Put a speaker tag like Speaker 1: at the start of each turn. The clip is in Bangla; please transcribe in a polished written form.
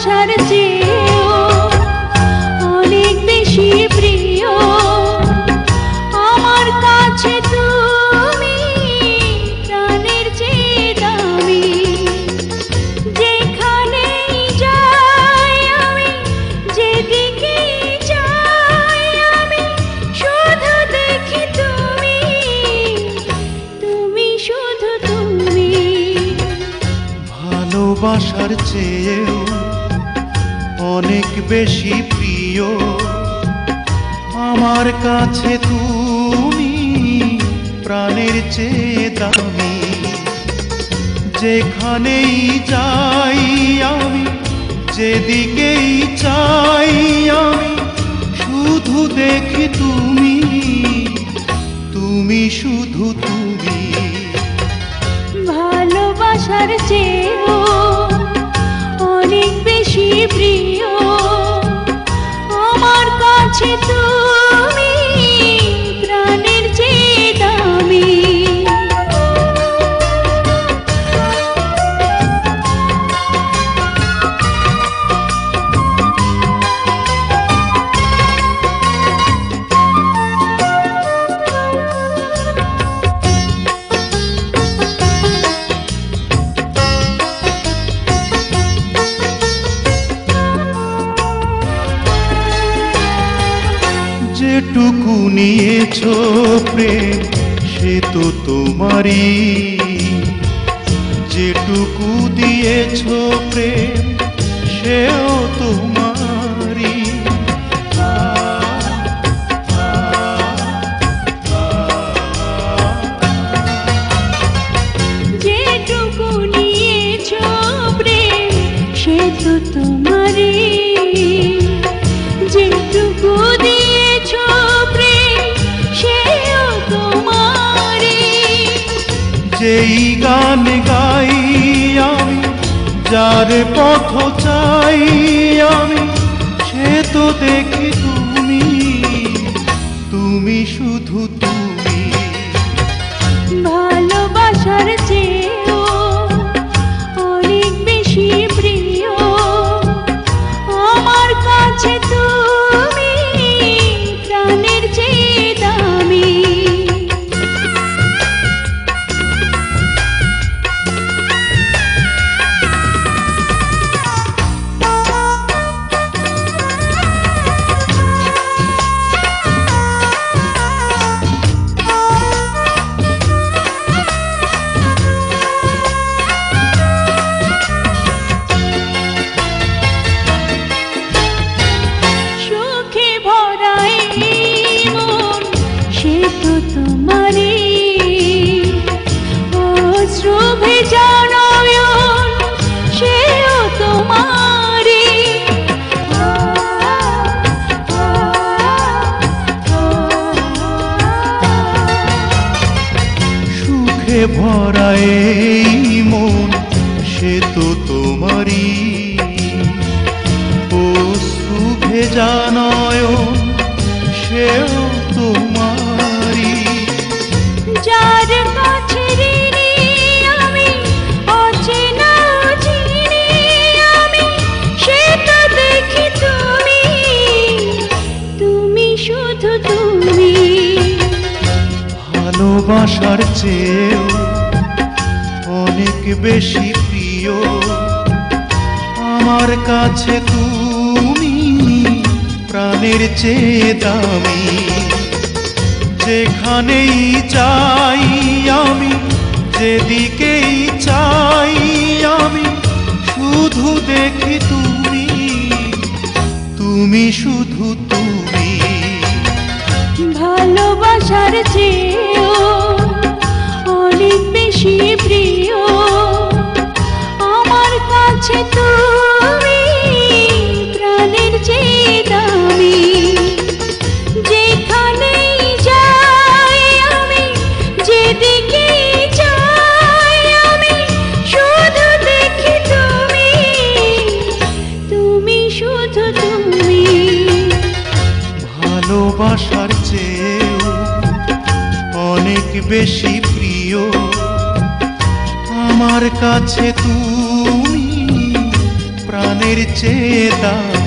Speaker 1: ভালোবাসার চেয়েও অনেক বেশি প্রিয় আমার কাছে তুমি, প্রাণের চেয়ে দামি। যেখানেই যাই আমি, যেদিকে যাই আমি, শুধু দেখি তুমি, তুমি শুধু তুমি।
Speaker 2: ভালোবাসার চেয়েও অনেক বেশি প্রিয় আমার কাছে তুমি, প্রাণের চেয়ে দামি। যেখানেই যাই আমি, যেদিকেই চাই আমি, শুধু দেখি তুমি, তুমি শুধু তুমি।
Speaker 1: ভালোবাসার চেয়েও অনেক বেশি প্রিয় আমার কাছে তুমি, প্রাণের চেয়ে দামি।
Speaker 2: যেটুকু নিয়েছো প্রেম সে তো তোমারই, যেটুকু দিয়েছো প্রেম সেও তোমারই।
Speaker 1: যেটুকু নিয়েছো প্রেম সে তো তোমারই, যেটুকু দিয়েছো প্রেম সেও তোমারই।
Speaker 2: যেই গান গাই আমি, যার পথ চাই আমি, সে তো দেখি তুমি, তুমি শুধু তুমি।
Speaker 1: ভালোবাসার চেয়েও অনেক বেশি প্রিয় আমার কাছে তুমি, প্রাণের চেয়ে দামি। সুখে ভরা এই মন সে তো তোমারই, অশ্রু ভেজা নয়ন সেও তোমারই।
Speaker 2: সুখে ভরা এই মন সে তো তোমারই, অশ্রু ভেজা নয়ন সেও তোমারই।
Speaker 1: যার কাছে ঋণী আমি, অচেনা চিনি আমি, সে তো দেখি তুমি, তুমি শুধু তুমি।
Speaker 2: ভালোবাসার চেয়েও অনেক বেশি প্রিয় আমার কাছে তুমি, প্রাণের চেয়ে দামি। যেখানেই যাই আমি, যেদিকেই চাই আমি, শুধু দেখি তুমি, তুমি শুধু তুমি।
Speaker 1: ভালোবাসার চেয়েও অনেক বেশি প্রিয় আমার কাছে তুমি, প্রাণের চেয়ে দামি। যেখানেই যাই আমি, যেদিকেই যাই আমি, শুধু দেখি তুমি, তুমি শুধু তুমি।
Speaker 2: ভালোবাসার চেয়েও অনেক বেশি প্রিয় আমার কাছে তুমি, প্রাণের প্রাণের চেয়ে দামি